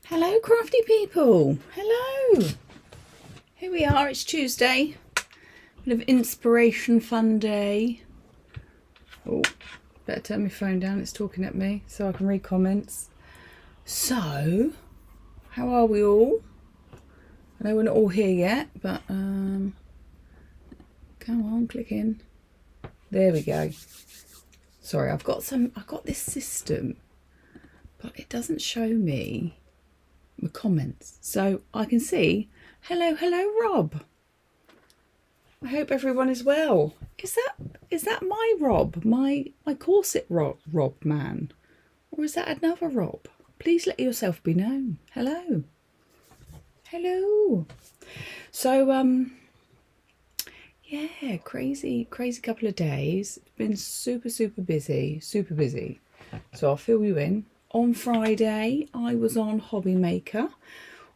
Hello, crafty people. Hello. Here we are. It's Tuesday. Bit of inspiration, fun day. Oh, better turn my phone down. It's talking at me so I can read comments. So, how are we all? I know we're not all here yet, but come on, click in. There we go. Sorry, I've got this system, but it doesn't show me the comments, so I can see hello Rob. I hope everyone is well. Is that my Rob, my corset Rob man, or is that another Rob? Please let yourself be known. Hello. So yeah, crazy couple of days. It's been super busy. So I'll fill you in. On Friday, I was on Hobby Maker,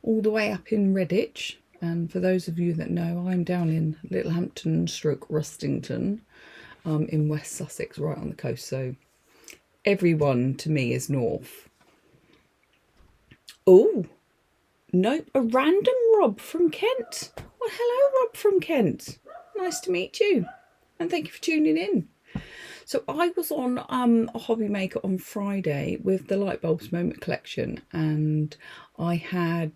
all the way up in Redditch. And for those of you that know, I'm down in Littlehampton / Rustington, in West Sussex, right on the coast. So everyone to me is north. Oh, nope, a random Rob from Kent. Well, hello, Rob from Kent. Nice to meet you, and thank you for tuning in. So I was on a Hobby Maker on Friday with the Light Bulbs Moment collection, and I had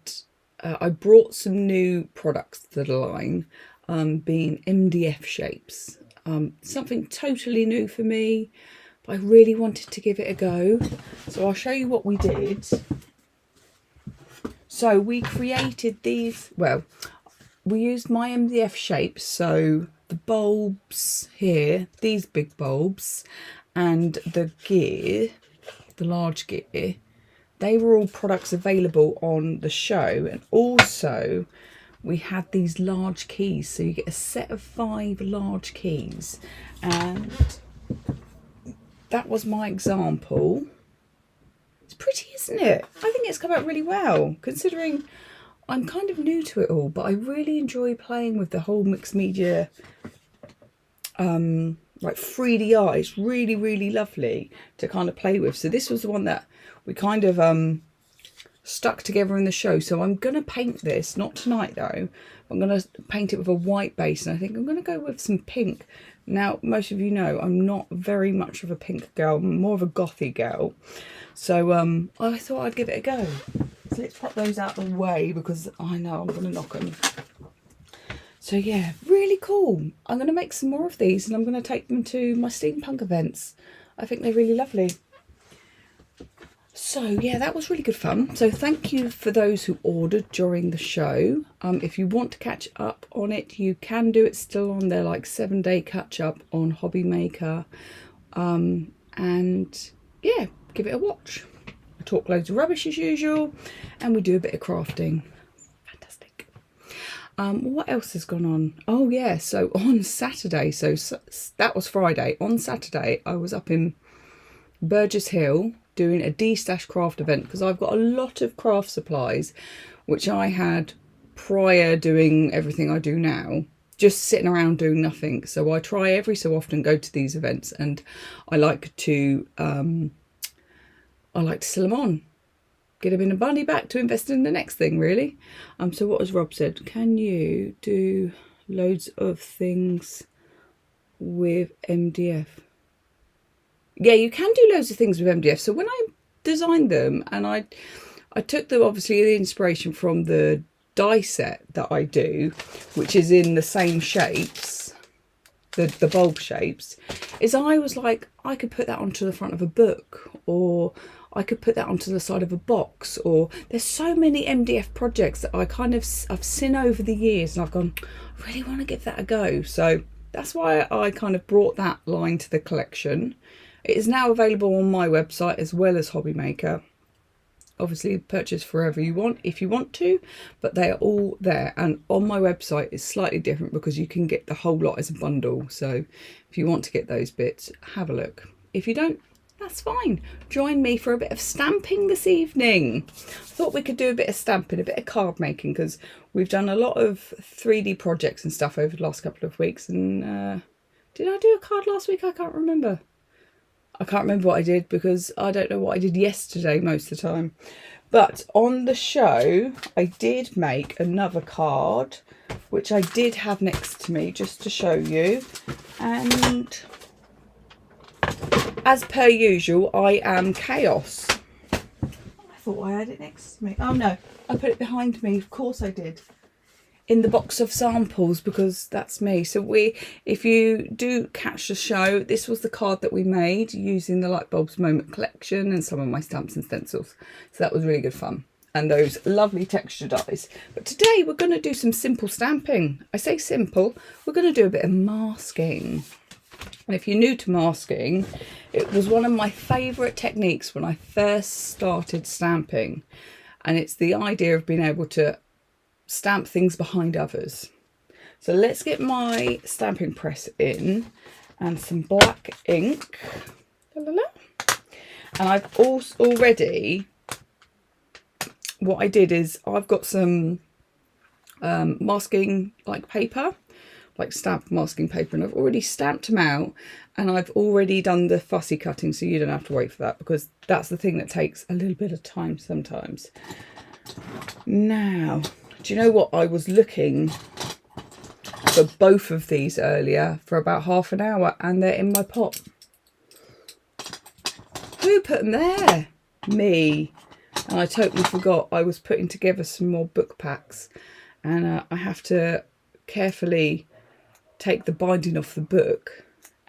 I brought some new products to the line, being MDF shapes. Something totally new for me, but I really wanted to give it a go. So I'll show you what we did. So we created these, well, we used my MDF shapes, so the bulbs here, these big bulbs, and the gear, the large gear, they were all products available on the show. And also we had these large keys, so you get a set of 5 large keys, and that was my example. It's pretty, isn't it? I think it's come out really well, considering I'm kind of new to it all, but I really enjoy playing with the whole mixed media, like 3D art. It's really lovely to kind of play with. So this was the one that we kind of stuck together in the show. So I'm going to paint this, not tonight though. I'm going to paint it with a white base, and I think I'm going to go with some pink. Now, most of you know I'm not very much of a pink girl, I'm more of a gothy girl. So I thought I'd give it a go. So let's pop those out of the way because I know I'm going to knock them. So yeah, really cool. I'm going to make some more of these, and I'm going to take them to my steampunk events. I think they're really lovely. So yeah, that was really good fun. So thank you for those who ordered during the show. If you want to catch up on it, you can do it. Still on there, like 7-day catch up on Hobby Maker. And yeah, give it a watch. I talk loads of rubbish as usual, and we do a bit of crafting. Fantastic. What else has gone on? Oh yeah, so on Saturday, so that was Friday. On Saturday, I was up in Burgess Hill doing a D-Stash craft event, because I've got a lot of craft supplies which I had prior doing everything I do now, just sitting around doing nothing. So I try every so often go to these events, and I like to sell them on, get them in a money back to invest in the next thing, really. So what has Rob said? Can you do loads of things with MDF? Yeah, you can do loads of things with MDF. So when I designed them, and I took them, obviously, the inspiration from the die set that I do, which is in the same shapes, the bulb shapes, is I was like, I could put that onto the front of a book, or I could put that onto the side of a box, or there's so many MDF projects that I've seen over the years, and I've gone, I really want to give that a go. So that's why I kind of brought that line to the collection. It is now available on my website as well as Hobby Maker. Obviously, purchase wherever you want if you want to, but they are all there. And on my website it's slightly different because you can get the whole lot as a bundle. So if you want to get those bits, have a look. If you don't, that's fine. Join me for a bit of stamping this evening. I thought we could do a bit of stamping, a bit of card making, because we've done a lot of 3D projects and stuff over the last couple of weeks. And did I do a card last week? I can't remember. I can't remember what I did, because I don't know what I did yesterday most of the time. But on the show, I did make another card, which I did have next to me just to show you. And as per usual, I am chaos. I thought I had it next to me. Oh no, I put it behind me. Of course I did. In the box of samples, because that's me. So if you do catch the show, this was the card that we made using the Light Bulbs Moment collection and some of my stamps and stencils. So that was really good fun. And those lovely texture dies. But today we're going to do some simple stamping. I say simple, we're going to do a bit of masking. And if you're new to masking, it was one of my favourite techniques when I first started stamping. And it's the idea of being able to stamp things behind others. So let's get my stamping press in and some black ink. And I've also already, what I did is I've got some masking like paper, like stamp masking paper, and I've already stamped them out, and I've already done the fussy cutting, so you don't have to wait for that, because that's the thing that takes a little bit of time sometimes. Now, do you know what? I was looking for both of these earlier for about half an hour, and they're in my pot. Who put them there? Me. And I totally forgot I was putting together some more book packs, and I have to carefully take the binding off the book,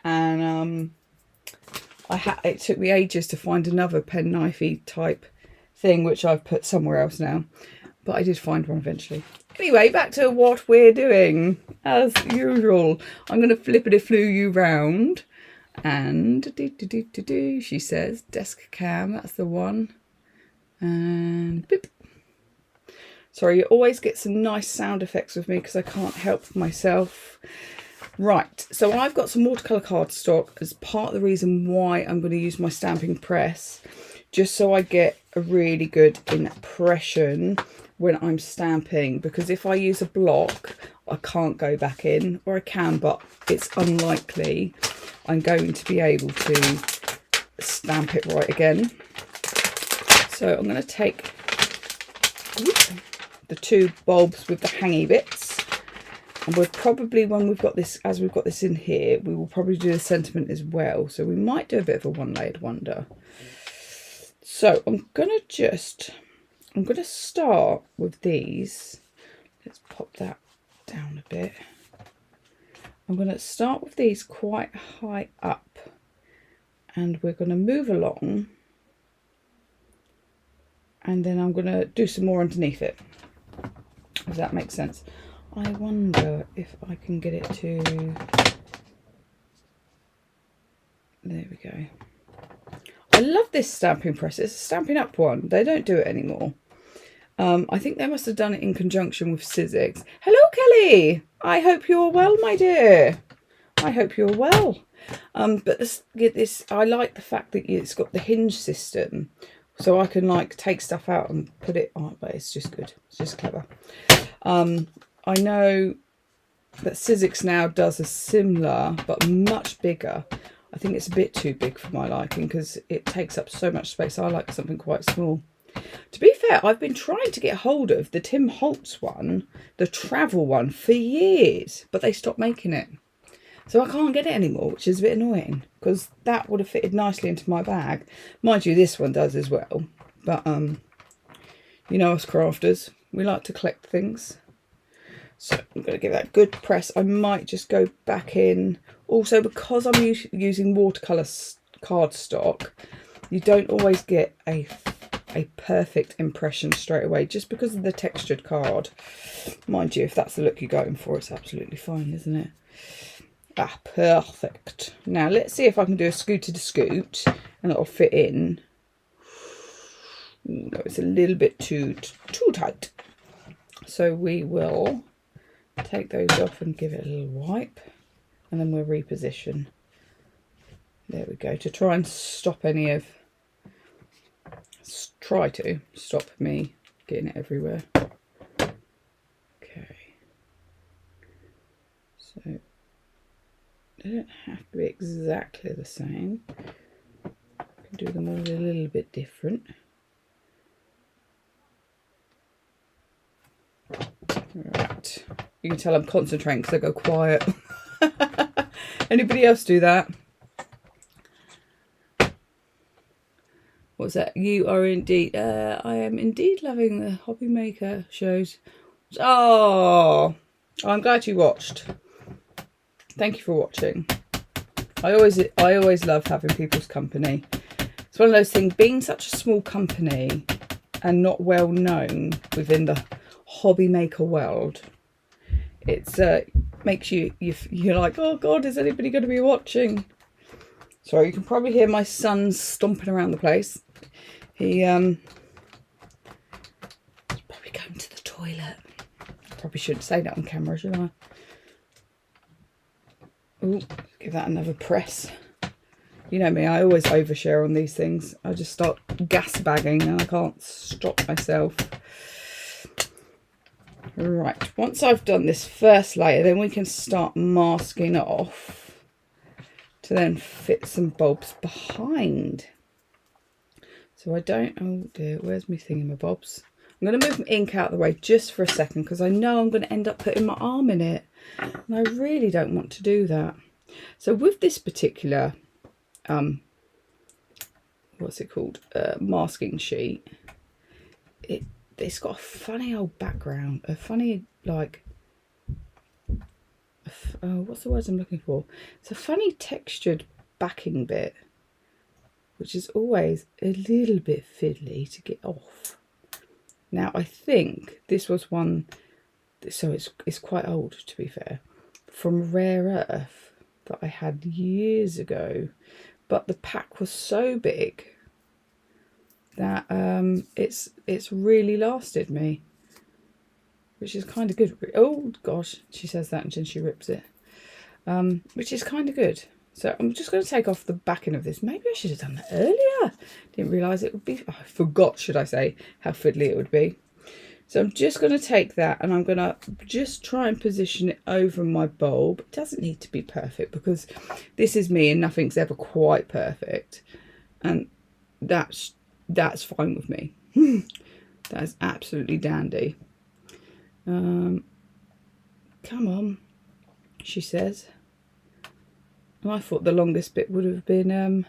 and it took me ages to find another penknifey type thing, which I've put somewhere else now, but I did find one eventually. Anyway, back to what we're doing. As usual, I'm going to flippity-flew you round, and she says desk cam, that's the one, and beep. Sorry, you always get some nice sound effects with me because I can't help myself. Right, so I've got some watercolour cardstock as part of the reason why I'm going to use my stamping press, just so I get a really good impression when I'm stamping, because if I use a block, I can't go back in, or I can, but it's unlikely I'm going to be able to stamp it right again. So I'm going to take the two bulbs with the hangy bits, and we'll probably, when we've got this, as we've got this in here, we will probably do the sentiment as well, so we might do a bit of a one-layered wonder. So I'm going to start with these. Let's pop that down a bit. I'm going to start with these quite high up, and we're going to move along, and then I'm going to do some more underneath it, if that makes sense. I wonder if I can get it to, there we go. I love this stamping press. It's a Stampin' Up one. They don't do it anymore. I think they must have done it in conjunction with Sizzix. Hello, Kelly. I hope you're well, my dear. I hope you're well. But this, I like the fact that it's got the hinge system, so I can like take stuff out and put it on. But it's just good. It's just clever. I know that Sizzix now does a similar but much bigger. I think it's a bit too big for my liking because it takes up so much space. I like something quite small. To be fair, I've been trying to get hold of the Tim Holtz one, the travel one, for years, but they stopped making it. So I can't get it anymore, which is a bit annoying because that would have fitted nicely into my bag. Mind you, this one does as well. But, you know us crafters, we like to collect things. So I'm going to give that a good press. I might just go back in. Also, because I'm using watercolour cardstock, you don't always get a perfect impression straight away, just because of the textured card. Mind you, if that's the look you're going for, it's absolutely fine, isn't it? Ah, perfect. Now, let's see if I can do a scooter to scoot, and it'll fit in. No, it's a little bit too tight. So we will take those off and give it a little wipe, and then we'll reposition. There we go, to try and stop any of, try to stop me getting it everywhere. Okay, so they don't have to be exactly the same. I can do them all a little bit different. Right. You can tell I'm concentrating because I go quiet. Anybody else do that? What's that? You are indeed. I am indeed loving the Hobby Maker shows. Oh, I'm glad you watched. Thank you for watching. I always love having people's company. It's one of those things, being such a small company and not well known within the hobby maker world. It's makes you're like, oh God, is anybody going to be watching? So you can probably hear my son stomping around the place. He's probably going to the toilet. Probably shouldn't say that on camera, should I? Oh, give that another press. You know me, I always overshare on these things. I just start gas bagging and I can't stop myself. Right, once I've done this first layer, then we can start masking off to then fit some bulbs behind. So I don't, oh dear, where's my thingamabobs? I'm going to move my ink out of the way just for a second because I know I'm going to end up putting my arm in it. And I really don't want to do that. So with this particular, what's it called? Masking sheet. It's got a funny old background. A funny, like, what's the word I'm looking for? It's a funny textured backing bit, which is always a little bit fiddly to get off. Now, I think this was one, so it's quite old to be fair, from Rare Earth that I had years ago, but the pack was so big that it's really lasted me, which is kind of good. Oh gosh, she says that and then she rips it, which is kind of good. So I'm just going to take off the backing of this. Maybe I should have done that earlier. Didn't realise it would be... Oh, I forgot, should I say, how fiddly it would be. So I'm just going to take that and I'm going to just try and position it over my bulb. It doesn't need to be perfect because this is me and nothing's ever quite perfect. And that's fine with me. That's absolutely dandy. Come on, she says. And I thought the longest bit would have been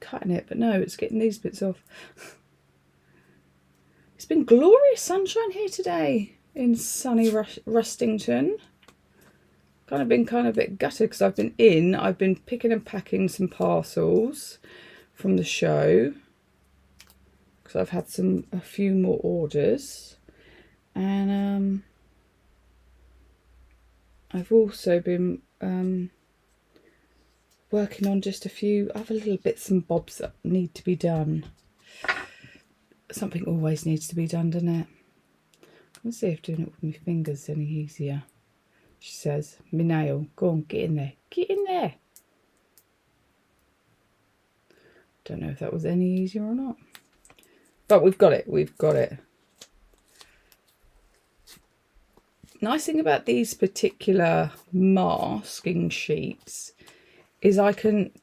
cutting it, but no, it's getting these bits off. It's been glorious sunshine here today in sunny Rustington. Been a bit gutted because I've been picking and packing some parcels from the show because I've had a few more orders, and I've also been working on just a few other little bits and bobs that need to be done. Something always needs to be done, doesn't it? Let's see if doing it with my fingers is any easier. She says, my nail, go on, get in there. Get in there. Don't know if that was any easier or not. But we've got it. We've got it. Nice thing about these particular masking sheets is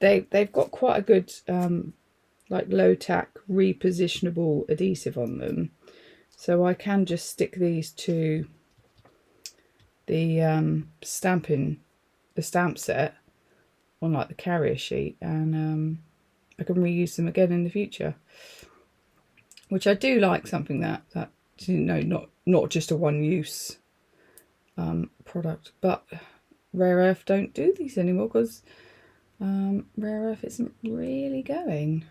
they've got quite a good like low tack repositionable adhesive on them, so I can just stick these to the stamp set on like the carrier sheet, and I can reuse them again in the future, which I do like. Something that you know, not just a one-use product. But Rare Earth don't do these anymore because Rare Earth isn't really going.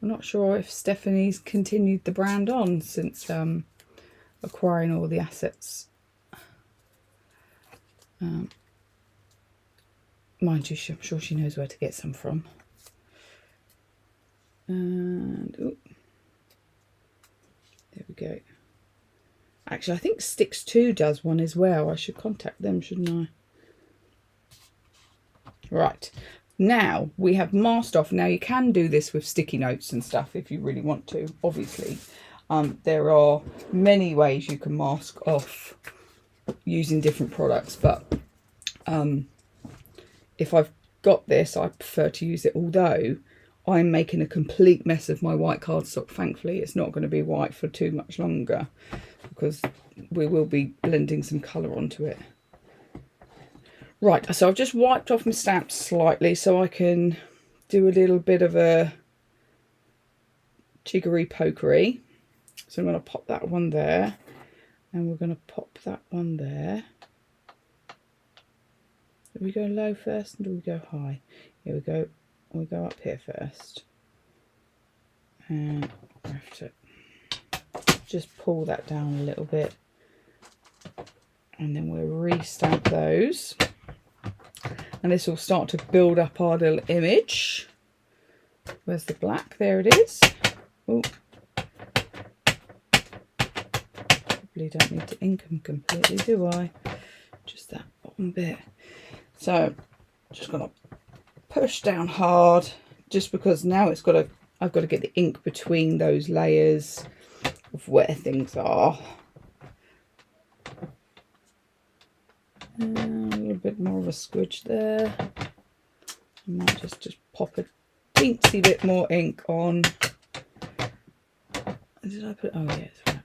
I'm not sure if Stephanie's continued the brand on since acquiring all the assets. Mind you, I'm sure she knows where to get some from. And oh, there we go. Actually, I think Sticks 2 does one as well. I should contact them, shouldn't I? Right, now we have masked off. Now you can do this with sticky notes and stuff if you really want to, obviously. There are many ways you can mask off using different products, but if I've got this, I prefer to use it, although I'm making a complete mess of my white cardstock. Thankfully, it's not going to be white for too much longer because we will be blending some colour onto it. Right, so I've just wiped off my stamps slightly so I can do a little bit of a jiggery pokery. So I'm going to pop that one there, and we're going to pop that one there. Do we go low first, and do we go high? Here we go. We'll go up here first. And I have to just pull that down a little bit. And then we'll re-stamp those. And this will start to build up our little image. Where's the black? There it is. Oh. Probably don't need to ink them completely, do I? Just that bottom bit. So, just going to push down hard, just because now I've got to get the ink between those layers of where things are. A little bit more of a squidge there. I might just pop a teensy bit more ink on. Did I put? Oh yeah, it's right.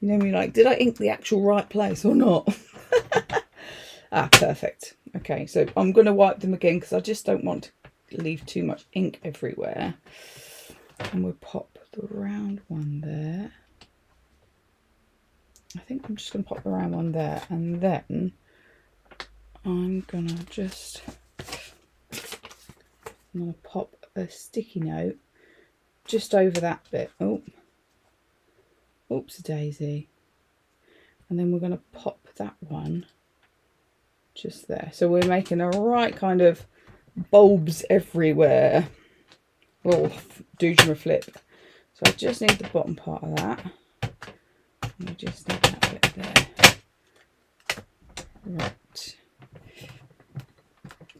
You know me, like, did I ink the actual right place or not? Ah, perfect. Okay, so I'm going to wipe them again because I just don't want to leave too much ink everywhere. And we'll pop the round one there. I think I'm just going to pop the round one there, and then I'm going to pop a sticky note just over that bit. Oh, oops, a daisy. And then we're going to pop that one just there. So we're making a right kind of bulbs everywhere. Oh, doojima flip. So I just need the bottom part of that. And I just need that bit there. Right.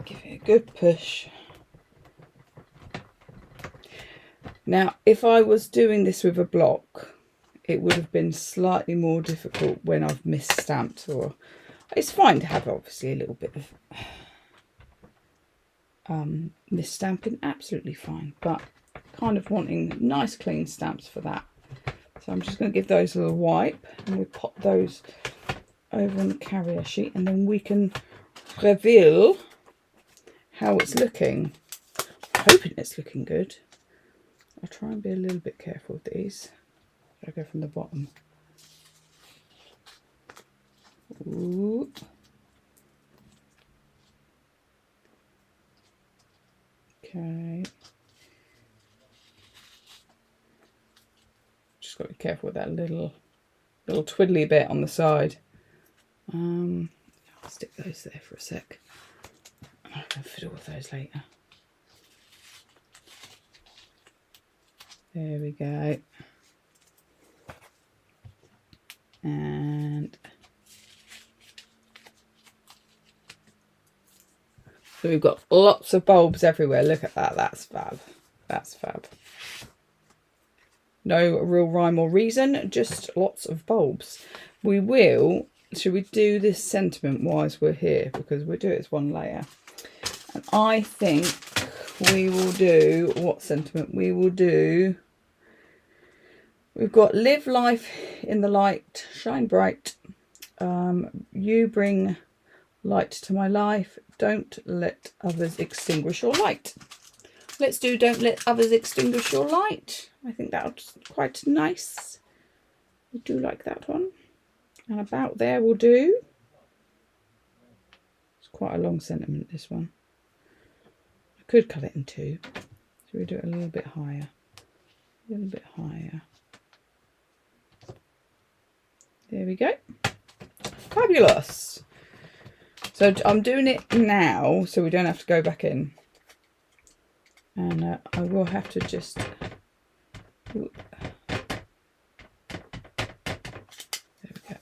Give it a good push. Now, if I was doing this with a block, it would have been slightly more difficult when I've misstamped, or it's fine to have obviously a little bit of misstamping, absolutely fine, but kind of wanting nice clean stamps for that. So I'm just going to give those a little wipe, and we'll pop those over on the carrier sheet, and then we can reveal how it's looking. I'm hoping it's looking good. I'll try and be a little bit careful with these. I'll go from the bottom. Ooh. Okay. Just got to be careful with that little twiddly bit on the side. I'll stick those there for a sec. I can fiddle with those later. There we go. And so we've got lots of bulbs everywhere. Look at that. That's fab. That's fab. No real rhyme or reason, just lots of bulbs. We will, should we do this sentiment whilst we're here? Because we'll do it as one layer. And I think we will do, what sentiment? We will do, we've got live life in the light, shine bright. You bring light to my life. Don't let others extinguish your light. Let's do don't let others extinguish your light. I think that's quite nice. I do like that one. And about there we'll do. It's quite a long sentiment, this one. I could cut it in two. So we do it a little bit higher. A little bit higher. There we go. Fabulous. So I'm doing it now so we don't have to go back in. And I will have to just... Ooh. There we go.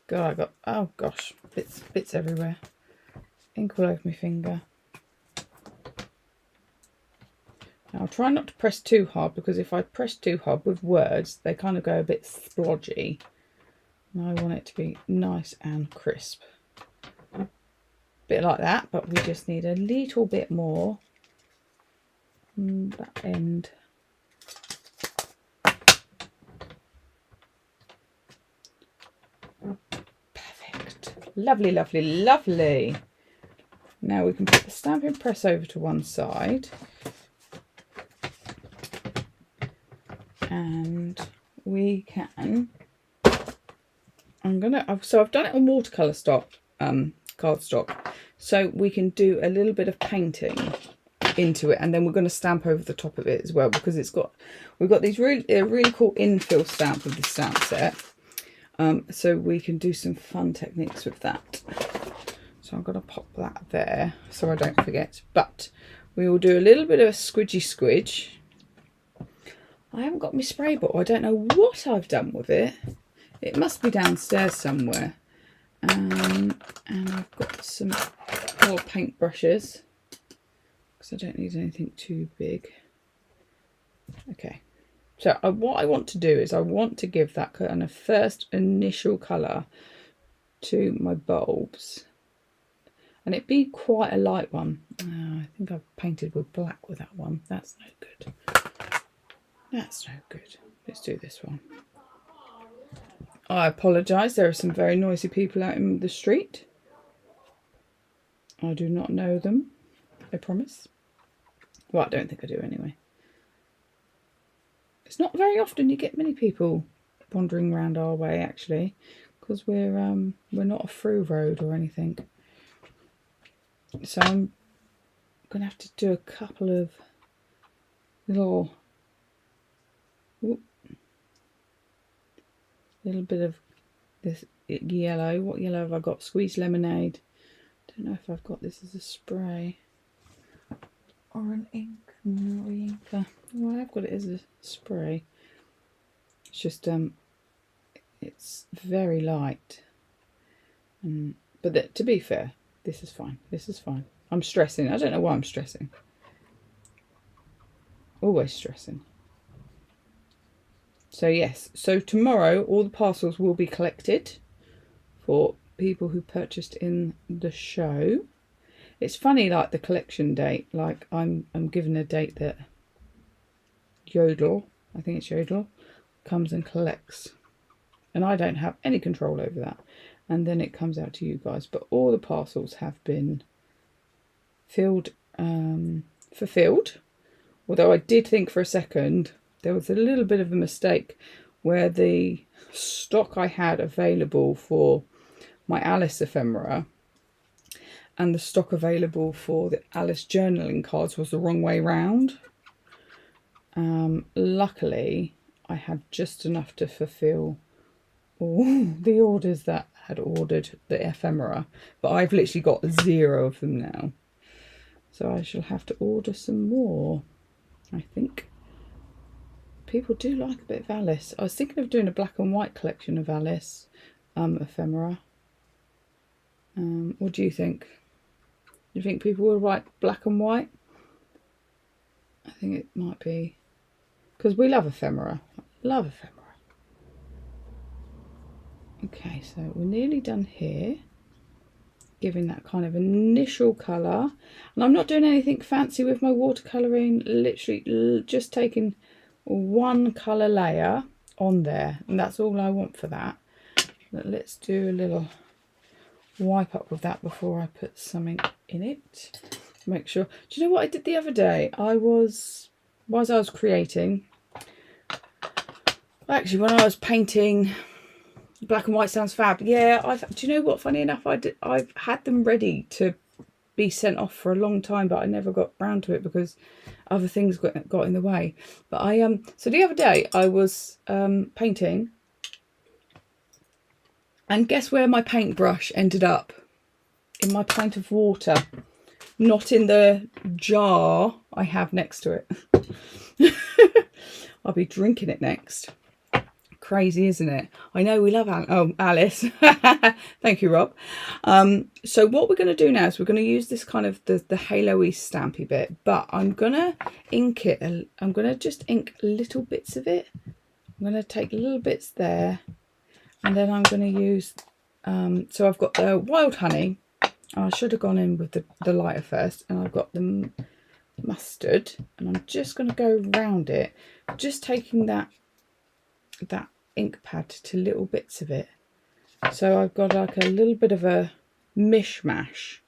God, I got... Oh gosh, bits everywhere. Ink all over my finger. Now I'll try not to press too hard, because if I press too hard with words, they kind of go a bit splodgy. And I want it to be nice and crisp. Bit like that, but we just need a little bit more on that end. Perfect. Lovely, lovely, lovely. Now we can put the stamping press over to one side. And we can, so I've done it on watercolour stock, cardstock. So we can do a little bit of painting into it, and then we're going to stamp over the top of it as well, because we've got these really cool infill stamp with the stamp set. So we can do some fun techniques with that. So I'm going to pop that there so I don't forget. But we will do a little bit of a squidgy squidge. I haven't got my spray bottle. I don't know what I've done with it. It must be downstairs somewhere. And I've got some oil paint brushes, because I don't need anything too big. Okay. So what I want to do is I want to give that kind of first initial colour to my bulbs. And it'd be quite a light one. I think I've painted with black with that one. That's no good. That's no good. Let's do this one. I apologise. There are some very noisy people out in the street. I do not know them. I promise. Well, I don't think I do anyway. It's not very often you get many people wandering around our way, actually, because we're not a through road or anything. So I'm going to have to do a couple of little bit of this yellow. What yellow have I got? Squeezed lemonade. Don't know if I've got this as a spray or an ink. No, inker. Well, I've got it as a spray. It's just it's very light. But to be fair, this is fine. This is fine. I'm stressing. I don't know why I'm stressing. Always stressing. So yes, so tomorrow all the parcels will be collected for people who purchased in the show. It's funny, like the collection date, like I'm given a date that Yodel, I think it's Yodel, comes and collects. And I don't have any control over that. And then it comes out to you guys. But all the parcels have been fulfilled. Although I did think for a second there was a little bit of a mistake where the stock I had available for my Alice ephemera and the stock available for the Alice journaling cards was the wrong way round. Luckily, I had just enough to fulfill all the orders that had ordered the ephemera, but I've literally got 0 of them now. So I shall have to order some more, I think. People do like a bit of Alice. I was thinking of doing a black and white collection of Alice ephemera. What do you think? Do you think people will like black and white? I think it might be, because we love ephemera. Love ephemera. Okay, so we're nearly done here. Giving that kind of initial colour. And I'm not doing anything fancy with my watercolouring. Literally just taking one colour layer on there. And that's all I want for that. But let's do a little wipe up with that before I put something in it. Make sure. Do you know what I did the other day? Whilst I was creating, actually when I was painting, black and white sounds fab. Yeah, do you know what? Funny enough, I've had them ready to be sent off for a long time, but I never got round to it because other things got in the way. But so the other day I was painting, and guess where my paintbrush ended up? In my pint of water, not in the jar I have next to it. I'll be drinking it next. Crazy, isn't it? I know we love Alice. Thank you, Rob. So what we're going to do now is we're going to use this kind of the halo-y stampy bit, but I'm going to ink it. I'm going to just ink little bits of it. I'm going to take little bits there, and then I'm going to use, so I've got the wild honey. I should have gone in with the lighter first, and I've got the mustard, and I'm just going to go around it, just taking that ink pad to little bits of it. So I've got like a little bit of a mishmash,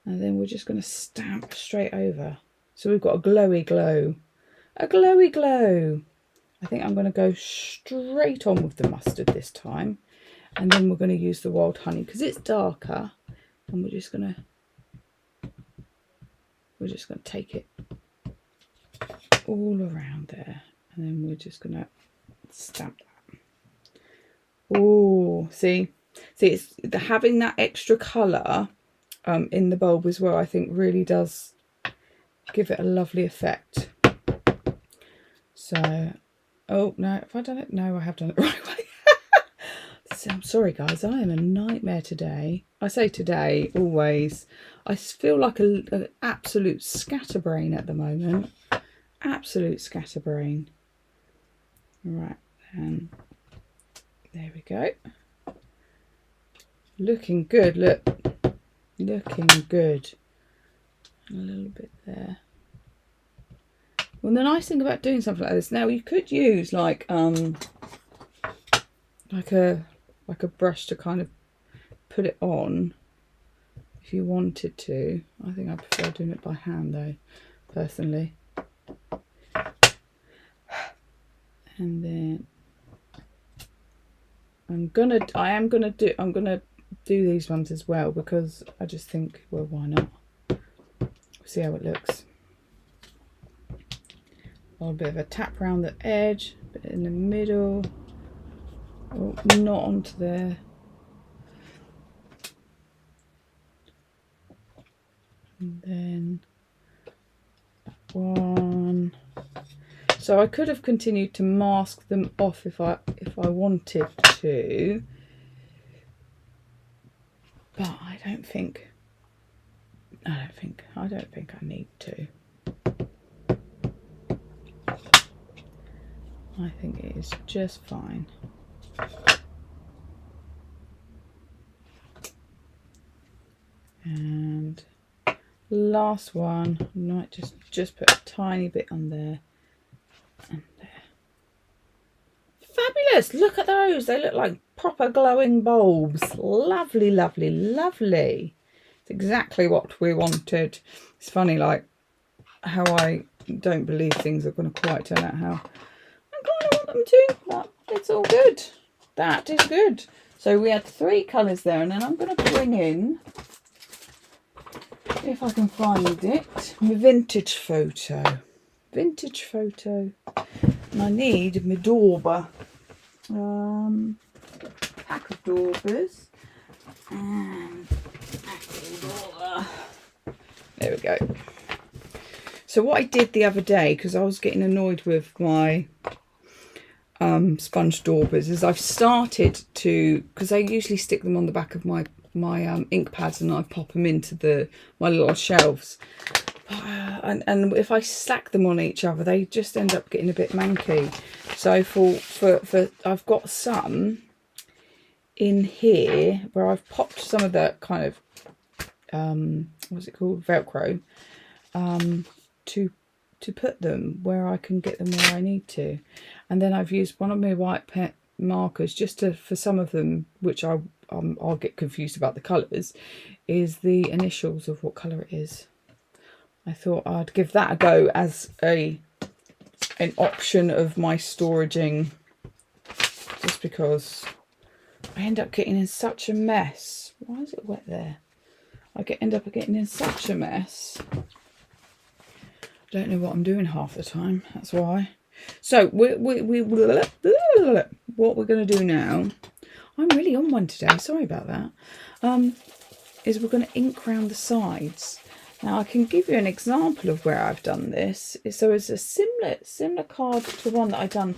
and then we're just going to stamp straight over. So we've got a glowy glow, a glowy glow. I think I'm going to go straight on with the mustard this time, and then we're going to use the wild honey because it's darker, and we're just going to take it all around there, and then we're just going to stamp that. Oh, see it's having that extra colour in the bulb as well, I think really does give it a lovely effect. So, oh no, have I done it? No, I have done it the right way. So, I'm sorry guys, I am a nightmare today. I say today, always. I feel like an absolute scatterbrain at the moment. Absolute scatterbrain. Right, then. There we go. Looking good, look. Looking good. A little bit there. Well, the nice thing about doing something like this, now you could use like a brush to kind of put it on if you wanted to. I think I prefer doing it by hand though, personally. And then I'm gonna do these ones as well because I just think, well, why not? See how it looks. A little bit of a tap around the edge, a bit in the middle. Oh, not onto there. And then that one. So I could have continued to mask them off if I wanted to, but I don't think I need to. I think it is just fine. And last one, I might just put a tiny bit on there and there. Fabulous! Look at those. They look like proper glowing bulbs. Lovely, lovely, lovely. It's exactly what we wanted. It's funny, like how I don't believe things are going to quite turn out how I kind of want them to, but it's all good. That is good. So we had 3 colours there, and then I'm going to bring in, if I can find it, my vintage photo. Vintage photo. And I need my dauber. Pack of daubers. And there we go. So what I did the other day, because I was getting annoyed with my sponge daubers, is I've started to, because I usually stick them on the back of my ink pads and I pop them into my little shelves, and if I stack them on each other they just end up getting a bit manky. So for I've got some in here where I've popped some of the kind of what's it called, Velcro, to put them where I can get them where I need to. And then I've used one of my white pen markers just for some of them, which I'll get confused about the colours, is the initials of what colour it is. I thought I'd give that a go as an option of my storaging, just because I end up getting in such a mess. Why is it wet there? I end up getting in such a mess. I don't know what I'm doing half the time, that's why. So what we're going to do now, I'm really on one today, sorry about that, is we're going to ink round the sides. Now I can give you an example of where I've done this. So it's a similar card to one that I've done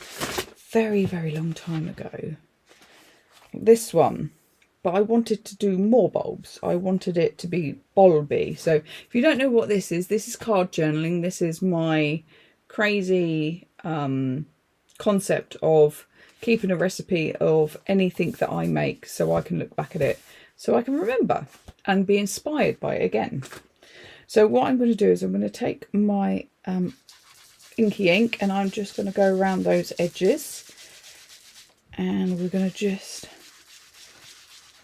very, very long time ago. This one. But I wanted to do more bulbs. I wanted it to be bulby. So if you don't know what this is card journaling. This is my crazy concept of keeping a recipe of anything that I make, so I can look back at it, so I can remember and be inspired by it again. So what I'm going to do is I'm going to take my inky ink and I'm just going to go around those edges, and we're going to just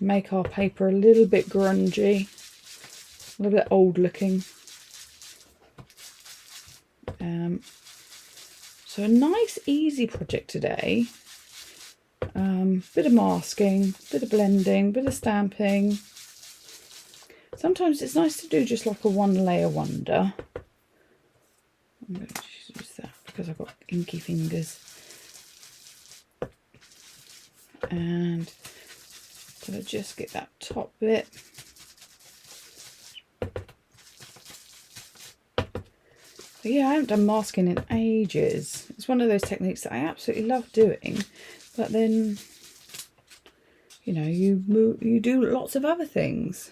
make our paper a little bit grungy, a little bit old looking. So a nice easy project today. Bit of masking, bit of blending, bit of stamping. Sometimes it's nice to do just like a one layer wonder. I'm going to use that because I've got inky fingers. And I'm going to just get that top bit. But yeah, I haven't done masking in ages. It's one of those techniques that I absolutely love doing, but then, you know, you do lots of other things.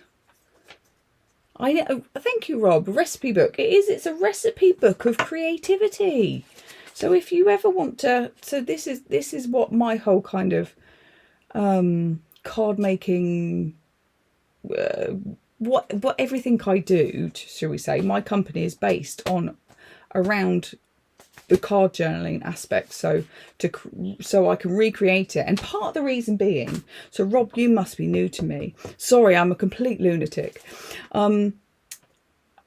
Thank you, Rob. Recipe book. It's a recipe book of creativity. So if you ever want to, so this is what my whole kind of card making, what everything I do, shall we say, my company is based on around the card journaling aspect, so I can recreate it. And part of the reason being, so Rob, you must be new to me, sorry, I'm a complete lunatic. I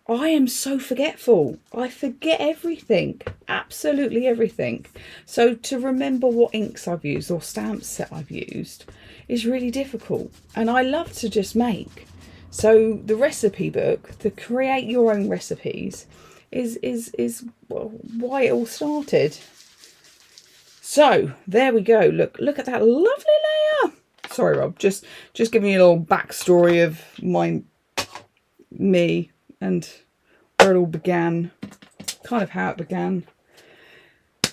am so forgetful. I forget everything, absolutely everything. So to remember what inks I've used or stamps that I've used is really difficult, and I love to just make. So the recipe book, to create your own recipes, is why it all started. So there we go. Look at that lovely layer. Sorry, Rob. Just giving you a little backstory of me and where it all began, kind of how it began.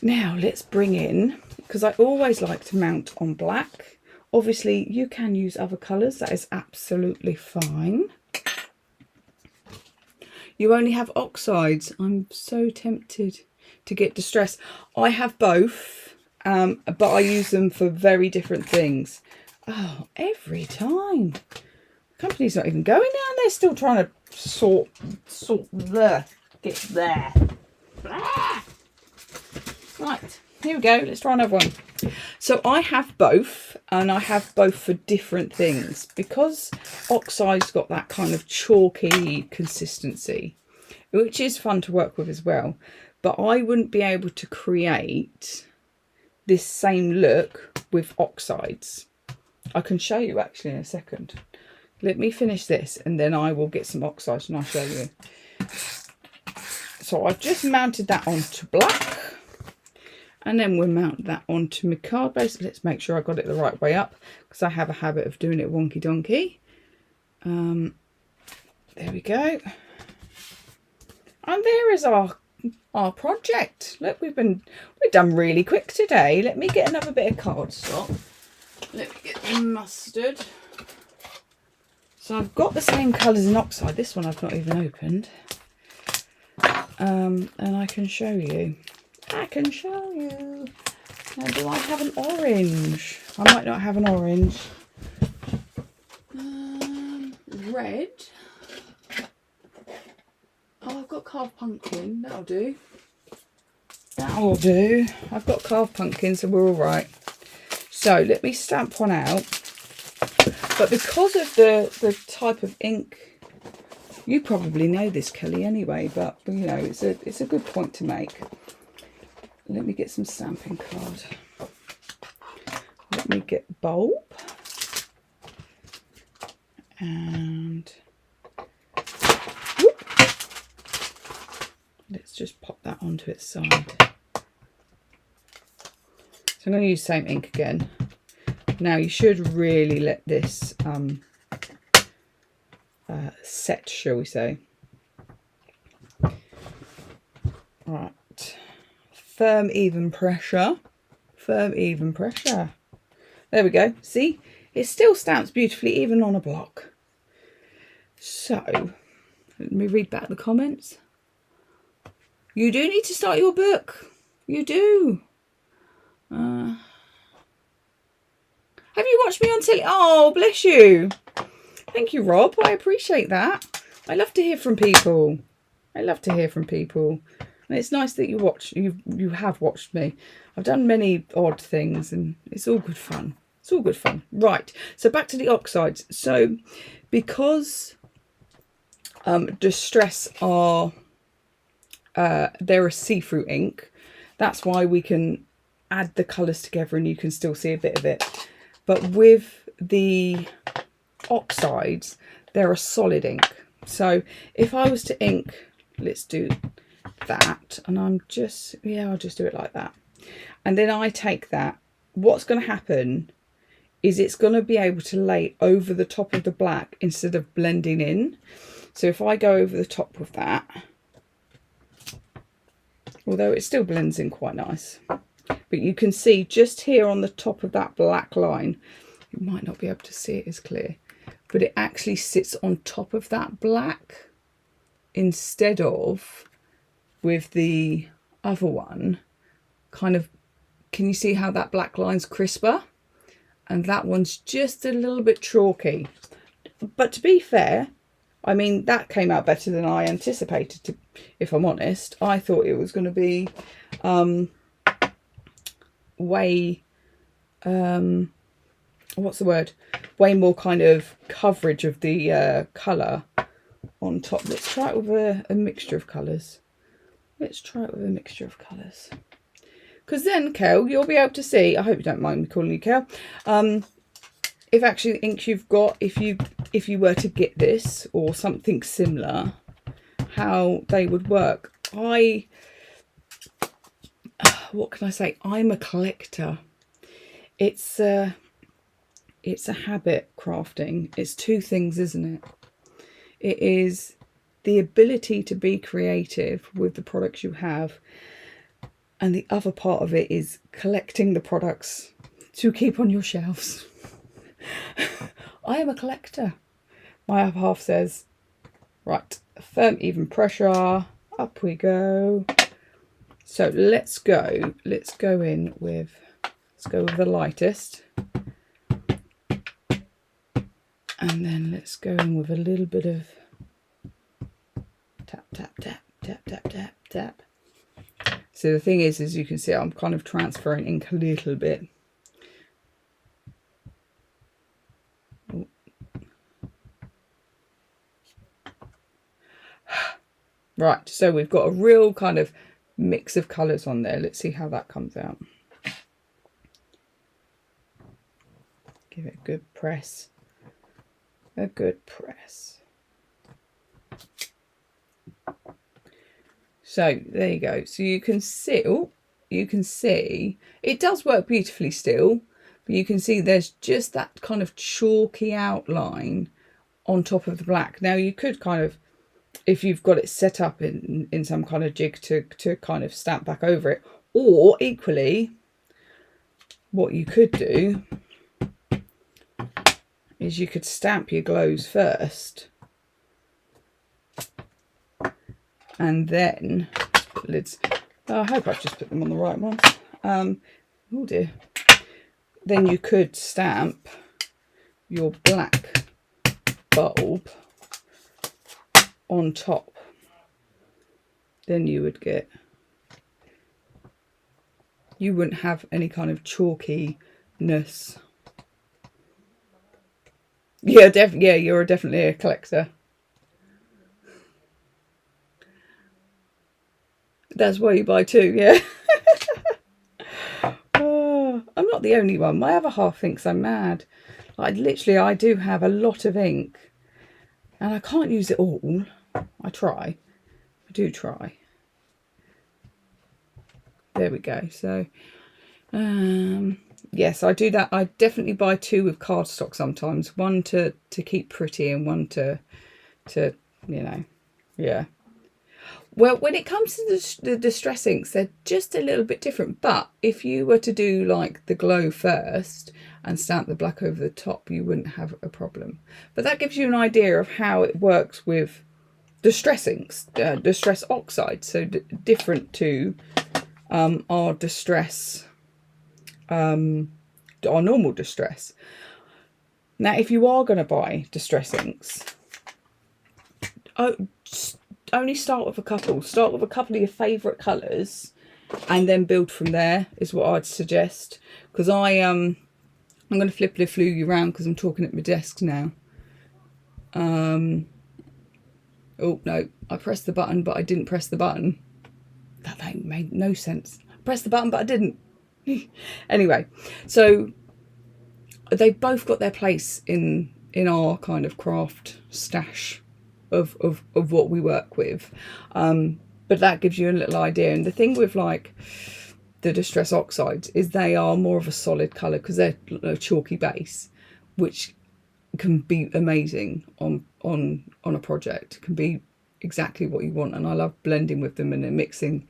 Now let's bring in, because I always like to mount on black. Obviously, you can use other colours. That is absolutely fine. You only have oxides. I'm so tempted to get distress. I have both, but I use them for very different things. Oh, every time. The company's not even going down. They're still trying to sort get there. Right, here we go. Let's try another one. So I have both, and I have both for different things, because oxide's got that kind of chalky consistency, which is fun to work with as well. But I wouldn't be able to create this same look with oxides. I can show you actually in a second. Let me finish this and then I will get some oxides and I'll show you. So I've just mounted that onto black. And then we'll mount that onto my card base. Let's make sure I got it the right way up, because I have a habit of doing it wonky donkey. There we go. And there is our project. Look, we've done really quick today. Let me get another bit of cardstock. Let me get the mustard. So I've got the same colours in oxide. This one I've not even opened. And I can show you. Now, do I have an orange? I might not have an orange. Red. Oh, I've got carved pumpkin. That'll do. That'll do. I've got carved pumpkin, so we're all right. So let me stamp one out. But because of the type of ink, you probably know this, Kelly, anyway. But you know, it's a good point to make. Let me get some stamping card. Let me get bulb. And whoop, let's just pop that onto its side. So I'm going to use the same ink again. Now you should really let this set, shall we say. Right. Firm, even pressure. Firm, even pressure. There we go. See? It still stamps beautifully, even on a block. So, let me read back the comments. You do need to start your book. You do. Have you watched me on telly? Oh, bless you. Thank you, Rob. I appreciate that. I love to hear from people. I love to hear from people. And it's nice that you have watched me. I've done many odd things and it's all good fun. It's all good fun. Right, so back to the oxides. So because Distress are, they're a see-through ink, that's why we can add the colours together and you can still see a bit of it. But with the oxides, they're a solid ink. So if I was to ink, let's do that, and I'll just do it like that. And then I take that, what's going to happen is it's going to be able to lay over the top of the black instead of blending in. So if I go over the top with that, although it still blends in quite nice, but you can see just here on the top of that black line, you might not be able to see it as clear, but it actually sits on top of that black instead of with the other one. Kind of, can you see how that black line's crisper? And that one's just a little bit chalky. But to be fair, I mean, that came out better than I anticipated, if I'm honest. I thought it was going to be way, what's the word? Way more kind of coverage of the colour on top. Let's try it with a mixture of colours. Let's try it with a mixture of colours. Because then, Kel, you'll be able to see, I hope you don't mind me calling you Kel, if actually the ink you've got, if you were to get this or something similar, how they would work. What can I say? I'm a collector. It's a habit, crafting. It's two things, isn't it? It is the ability to be creative with the products you have, and the other part of it is collecting the products to keep on your shelves. I am a collector. My other half says, right, firm, even pressure, up we go. So let's go in with, the lightest. And then let's go in with a little bit of tap, tap, tap, tap, tap, tap, tap. So the thing is, as you can see, I'm kind of transferring ink a little bit. Right, so we've got a real kind of mix of colours on there. Let's see how that comes out. Give it a good press. A good press. So there you go. So you can see it does work beautifully still, but you can see there's just that kind of chalky outline on top of the black. Now you could kind of, if you've got it set up in some kind of jig to kind of stamp back over it, or equally what you could do is you could stamp your glows first and then put lids. Oh, I hope I've just put them on the right ones. Oh dear. Then you could stamp your black bulb on top. Then you would get, you wouldn't have any kind of chalkiness. Yeah, yeah, you're definitely a collector. That's why you buy two, yeah. Oh, I'm not the only one. My other half thinks I'm mad. Like, literally, I do have a lot of ink and I can't use it all. I try. I do try. There we go. So, yes, I do that. I definitely buy two with cardstock sometimes. One to keep pretty and one to you know, yeah. Well, when it comes to the distress inks, they're just a little bit different. But if you were to do like the glow first and stamp the black over the top, you wouldn't have a problem. But that gives you an idea of how it works with distress inks, distress oxide. So different to our distress, our normal distress. Now, if you are going to buy distress inks, just only start with a couple. Start with a couple of your favourite colours, and then build from there is what I'd suggest. Because I'm going to flippily flew you around because I'm talking at my desk now. Oh no, I pressed the button, but I didn't press the button. That made no sense. I pressed the button, but I didn't. Anyway, so they've both got their place in our kind of craft stash of what we work with. But that gives you a little idea. And the thing with like the Distress Oxides is they are more of a solid colour because they're a chalky base, which can be amazing on a project. It can be exactly what you want, and I love blending with them and then mixing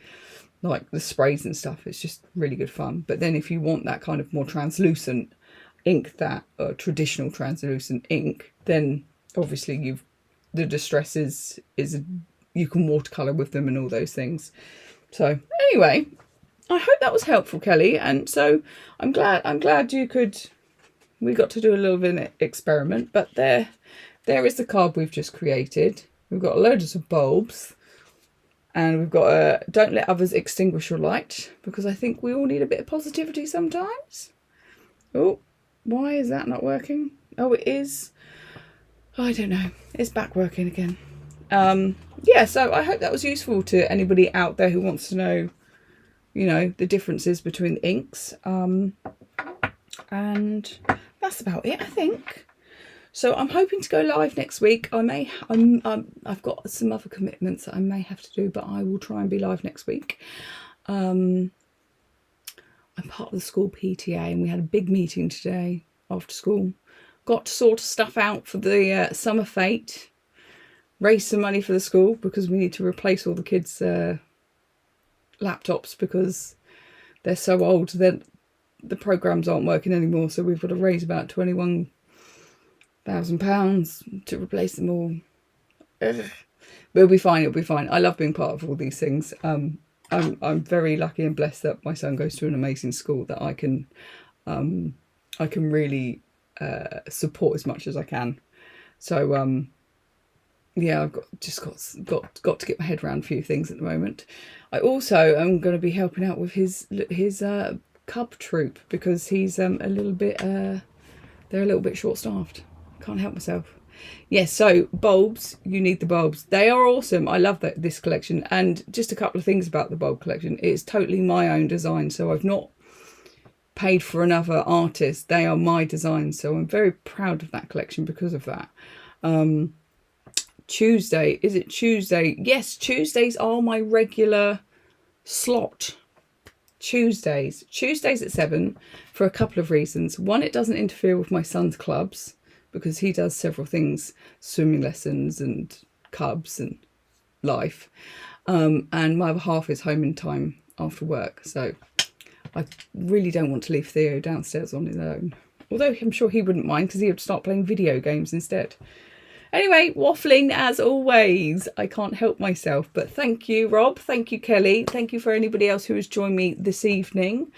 like the sprays and stuff. It's just really good fun. But then if you want that kind of more translucent ink, that traditional translucent ink, then obviously the Distress is you can watercolor with them and all those things. So anyway, I hope that was helpful, Kelly. And so I'm glad we got to do a little bit of experiment. But there is the card we've just created. We've got loads of bulbs, and we've got a don't let others extinguish your light, because I think we all need a bit of positivity sometimes. Oh, why is that not working? Oh, it is. I don't know. It's back working again. Yeah, so I hope that was useful to anybody out there who wants to know, the differences between the inks. And that's about it, I think. So I'm hoping to go live next week. I've got some other commitments that I may have to do, but I will try and be live next week. I'm part of the school PTA, and we had a big meeting today after school. Got to sort of stuff out for the summer fete, raise some money for the school because we need to replace all the kids' laptops because they're so old that the programs aren't working anymore. So we've got to raise about £21,000 to replace them all. Ugh. But it'll be fine. It'll be fine. I love being part of all these things. I'm very lucky and blessed that my son goes to an amazing school that I can really support as much as I can. So yeah, I've got to get my head around a few things at the moment. I also am going to be helping out with his cub troop because he's they're a little bit short-staffed. Can't help myself. Yes, so bulbs, you need the bulbs. They are awesome. I love this collection. And just a couple of things about the bulb collection. It's totally my own design, so I've not paid for another artist. They are my designs, so I'm very proud of that collection because of that. Tuesday, is it Tuesday? Yes, Tuesdays are my regular slot. Tuesdays at 7 for a couple of reasons. One, it doesn't interfere with my son's clubs because he does several things, swimming lessons and cubs and life. And my other half is home in time after work. So I really don't want to leave Theo downstairs on his own. Although I'm sure he wouldn't mind because he would start playing video games instead. Anyway, waffling as always. I can't help myself. But thank you, Rob. Thank you, Kelly. Thank you for anybody else who has joined me this evening.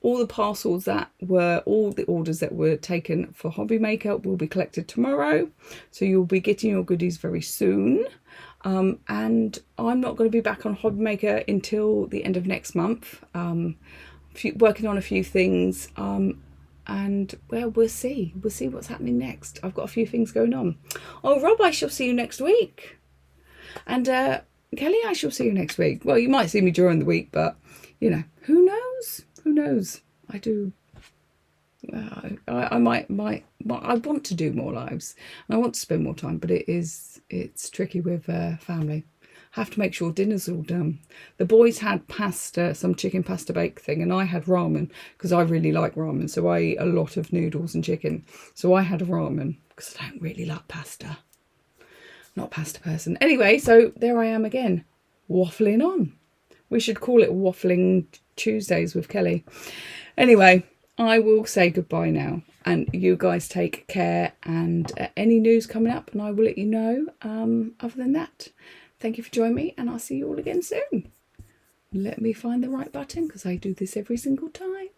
All the parcels all the orders that were taken for Hobby Maker will be collected tomorrow. So you'll be getting your goodies very soon. And I'm not going to be back on Hobby Maker until the end of next month. Working on a few things. And well, we'll see what's happening next. I've got a few things going on. Oh, Rob, I shall see you next week. And Kelly, I shall see you next week. Well, you might see me during the week, but who knows? Who knows? I do. I might. I want to do more lives, and I want to spend more time, but it's tricky with family. Have to make sure dinner's all done. The boys had pasta, some chicken pasta bake thing, and I had ramen because I really like ramen. So I eat a lot of noodles and chicken. So I had a ramen because I don't really like pasta. Not a pasta person. Anyway, so there I am again, waffling on. We should call it Waffling Tuesdays with Kelly. Anyway, I will say goodbye now. And you guys take care, and any news coming up, and I will let you know. Other than that, thank you for joining me, and I'll see you all again soon. Let me find the right button because I do this every single time.